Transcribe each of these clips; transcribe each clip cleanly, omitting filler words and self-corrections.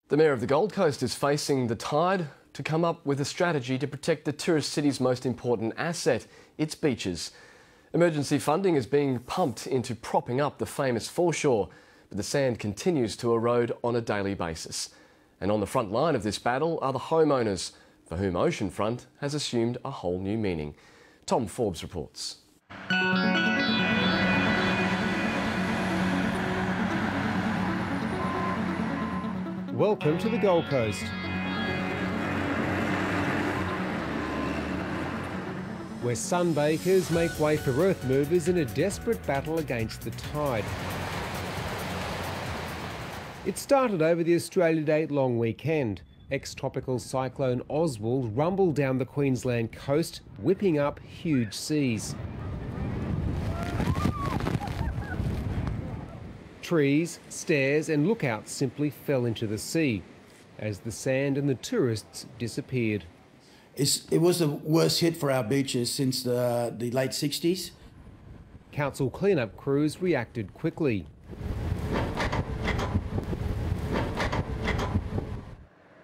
The Mayor of the Gold Coast is facing the tide to come up with a strategy to protect the tourist city's most important asset, its beaches. Emergency funding is being pumped into propping up the famous foreshore, but the sand continues to erode on a daily basis. And on the front line of this battle are the homeowners, for whom oceanfront has assumed a whole new meaning. Tom Forbes reports. Welcome to the Gold Coast, where sunbakers make way for earth movers in a desperate battle against the tide. It started over the Australia Day long weekend. Ex-tropical cyclone Oswald rumbled down the Queensland coast, whipping up huge seas. Trees, stairs and lookouts simply fell into the sea as the sand and the tourists disappeared. It was the worst hit for our beaches since the late 60s. Council cleanup crews reacted quickly.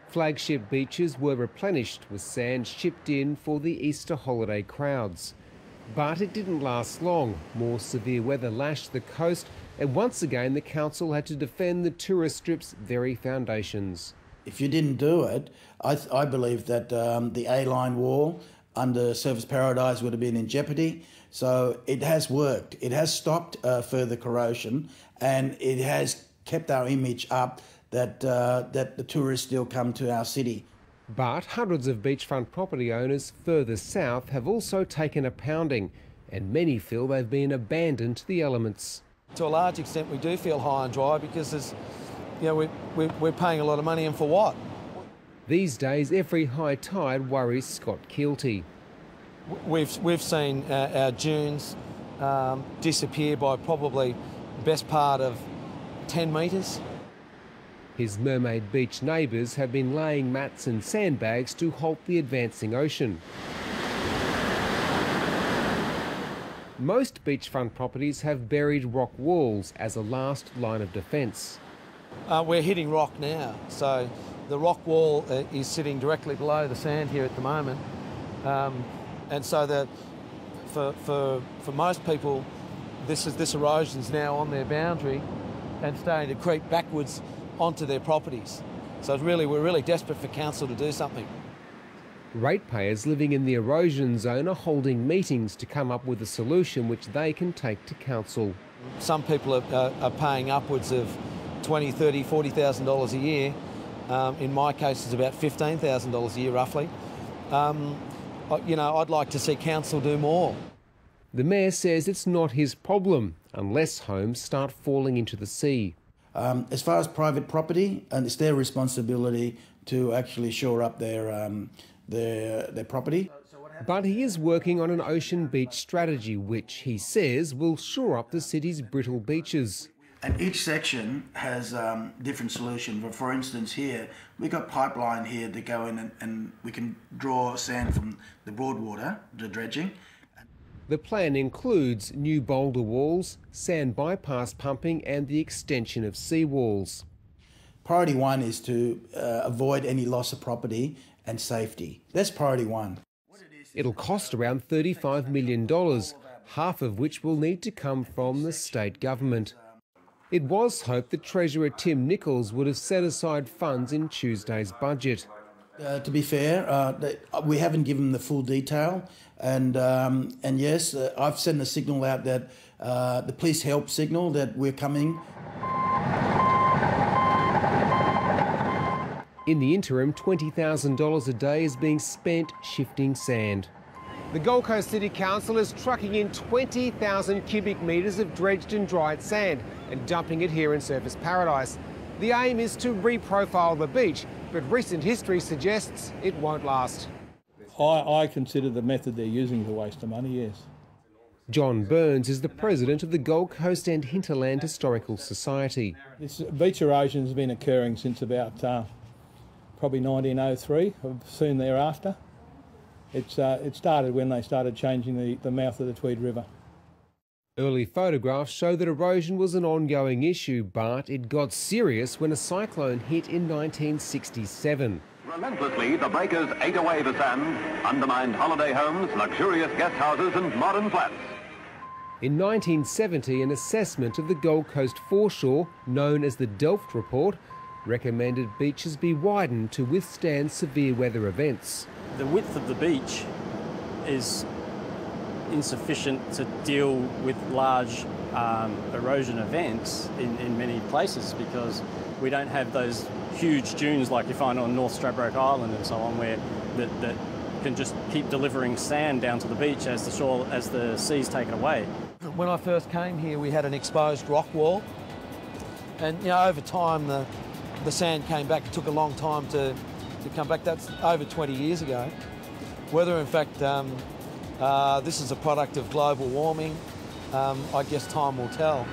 Flagship beaches were replenished with sand shipped in for the Easter holiday crowds. But it didn't last long. More severe weather lashed the coast, and once again the council had to defend the tourist strip's very foundations. If you didn't do it, I believe that the A-line wall under Surfers Paradise would have been in jeopardy. So it has worked. It has stopped further corrosion, and it has kept our image up that the tourists still come to our city. But hundreds of beachfront property owners further south have also taken a pounding, and many feel they've been abandoned to the elements. To a large extent we do feel high and dry because we're paying a lot of money, and for what? These days every high tide worries Scott Keelty. We've seen our dunes disappear by probably the best part of 10 metres. His Mermaid Beach neighbours have been laying mats and sandbags to halt the advancing ocean. Most beachfront properties have buried rock walls as a last line of defence. We're hitting rock now, so the rock wall is sitting directly below the sand here at the moment, and so for most people this erosion's now on their boundary and starting to creep backwards onto their properties. So we're really desperate for council to do something. Ratepayers living in the erosion zone are holding meetings to come up with a solution which they can take to council. Some people are paying upwards of $20,000, $30,000, $40,000 a year. In my case, it's about $15,000 a year, roughly. I'd like to see council do more. The Mayor says it's not his problem unless homes start falling into the sea. As far as private property, and it's their responsibility to actually shore up their property. But he is working on an ocean beach strategy which, he says, will shore up the city's brittle beaches. And each section has different solutions. For instance, here, we've got pipeline here to go in and we can draw sand from the Broadwater, the dredging. The plan includes new boulder walls, sand bypass pumping and the extension of seawalls. Priority one is to avoid any loss of property and safety. That's priority one. It'll cost around $35 million, half of which will need to come from the state government. It was hoped that Treasurer Tim Nicholls would have set aside funds in Tuesday's budget. To be fair, we haven't given the full detail, and yes, I've sent a signal out that the please help signal that we're coming. In the interim, $20,000 a day is being spent shifting sand. The Gold Coast City Council is trucking in 20,000 cubic metres of dredged and dried sand and dumping it here in Surfers Paradise. The aim is to reprofile the beach, but recent history suggests it won't last. I consider the method they're using a waste of money, yes. John Burns is the president of the Gold Coast and Hinterland Historical Society. This beach erosion has been occurring since about probably 1903, or soon thereafter. It started when they started changing the mouth of the Tweed River. Early photographs show that erosion was an ongoing issue, but it got serious when a cyclone hit in 1967. Relentlessly, the breakers ate away the sand, undermined holiday homes, luxurious guest houses and modern flats. In 1970, an assessment of the Gold Coast foreshore, known as the Delft Report, recommended beaches be widened to withstand severe weather events. The width of the beach is insufficient to deal with large erosion events in many places, because we don't have those huge dunes like you find on North Stradbroke Island and so on, where that can just keep delivering sand down to the beach as the seas take it away. When I first came here, we had an exposed rock wall, and over time the sand came back. It took a long time to come back. That's over 20 years ago. Whether in fact this is a product of global warming, I guess time will tell.